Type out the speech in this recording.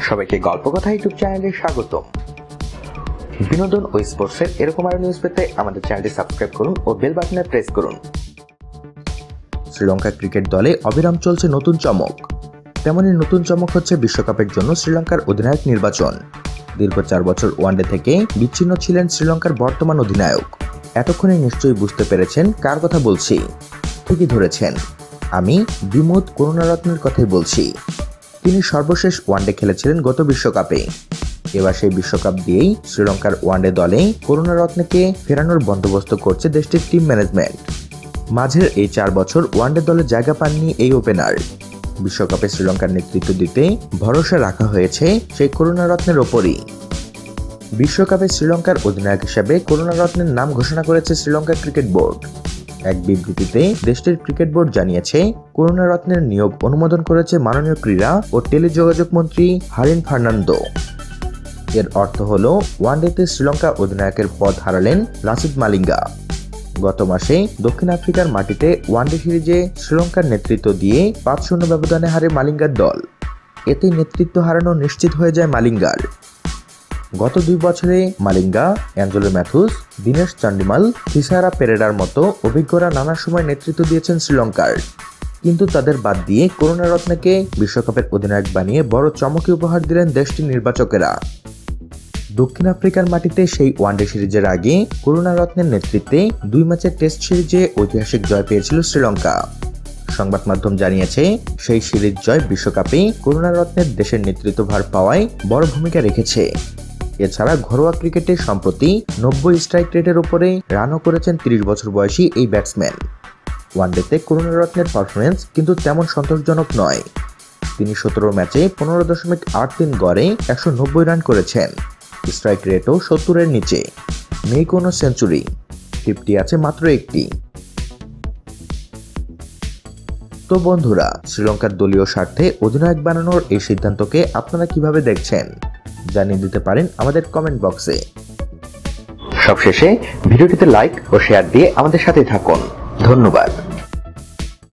সবাইকে গল্প কথা ইউটিউব চ্যানেলে স্বাগতম। বিনোদন ও স্পোর্টসের এরকম আরো নিউজ পেতে আমাদের চ্যানেলটি সাবস্ক্রাইব করুন ও বেল বাটনে প্রেস করুন। শ্রীলঙ্কা ক্রিকেট দলে অবিরাম চলছে নতুন চমক। তেমনই নতুন চমক হচ্ছে বিশ্বকাপের জন্য শ্রীলঙ্কার অধিনায়ক নির্বাচন। দীর্ঘ 4 বছর ওয়ানডে থেকে বিচ্ছিন্ন ছিলেন শ্রীলঙ্কার বর্তমান অধিনায়ক। এতক্ষণে নিশ্চয়ই বুঝতে পেরেছেন কার কথা বলছি। ঠিকই ধরেছেন, আমি বিমোদ করুণারত্নের কথাই বলছি। তিনি সর্বশেষ ওয়ানডে খেলেছিলেন গত বিশ্বকাপে। এবার সেই বিশ্বকাপ দিয়েই শ্রীলঙ্কার ওয়ানডে দলে করুণারত্নকে ফেরানোর বন্দোবস্ত করছে দেশটির টিম ম্যানেজমেন্ট। মাঝের এই 4 বছর ওয়ানডে দলে জায়গা পাননি এই ওপেনার। বিশ্বকাপে শ্রীলঙ্কার নেতৃত্ব দিতে ভরসা রাখা হয়েছে সেই করুণারত্নের ওপরই। বিশ্বকাপে শ্রীলঙ্কার অধিনায়ক হিসেবে করুণারত্নের নাম ঘোষণা করেছে শ্রীলঙ্কা ক্রিকেট বোর্ড। এক বিবৃতিতে দেশটির ক্রিকেট বোর্ড জানিয়েছে, করুণারত্নের নিয়োগ অনুমোদন করেছে মাননীয় ক্রীড়া ও টেলিযোগাযোগ মন্ত্রী হারিন ফার্নান্দো। এর অর্থ হল ওয়ানডেতে শ্রীলঙ্কা অধিনায়কের পদ হারালেন লাসিথ মালিঙ্গা। গত মাসে দক্ষিণ আফ্রিকার মাটিতে ওয়ানডে সিরিজে শ্রীলঙ্কার নেতৃত্ব দিয়ে 5-0 ব্যবধানে হারে মালিঙ্গার দল। এতে নেতৃত্ব হারানো নিশ্চিত হয়ে যায় মালিঙ্গার। গত 2 বছরে মালিঙ্গা, অ্যাঞ্জেলো ম্যাথুস, দিনেশ চান্ডিমাল, থিসারা পেরেরার মতো অভিজ্ঞরা নানা সময় নেতৃত্ব দিয়েছেন শ্রীলঙ্কার। কিন্তু তাদের বাদ দিয়ে করুণারত্নকে বিশ্বকাপের অধিনায়ক বানিয়ে বড় চমকে উপহার দিলেন দেশটির নির্বাচকেরা। দক্ষিণ আফ্রিকার মাটিতে সেই ওয়ানডে সিরিজের আগে করুণারত্নের নেতৃত্বে 2 ম্যাচের টেস্ট সিরিজে ঐতিহাসিক জয় পেয়েছিল শ্রীলঙ্কা। সংবাদ মাধ্যম জানিয়েছে, সেই সিরিজ জয় বিশ্বকাপে করুণারত্নের দেশের নেতৃত্বভার পাওয়ায় বড় ভূমিকা রেখেছে। এছাড়া ঘরোয়া ক্রিকেটে সম্প্রতি 90 স্ট্রাইক রেটের উপরে রানও করেছেন 30 বছর বয়সী এই ব্যাটসম্যান। ওয়ানডেতে করুণারত্নের পারফরমেন্স কিন্তু তেমন সন্তোষজনক নয়। তিনি 17 ম্যাচে 15.83 গড়ে 190 রান করেছেন। স্ট্রাইক রেটও 70-এর নিচে। নেই কোনো সেঞ্চুরি, 50 আছে মাত্র একটি। তো বন্ধুরা, শ্রীলঙ্কার দলীয় স্বার্থে অধিনায়ক বানানোর এই সিদ্ধান্তকে আপনারা কিভাবে দেখছেন জানিয়ে দিতে পারেন আমাদের কমেন্ট বক্সে। সবশেষে ভিডিওটিতে লাইক ও শেয়ার দিয়ে আমাদের সাথে থাকুন। ধন্যবাদ।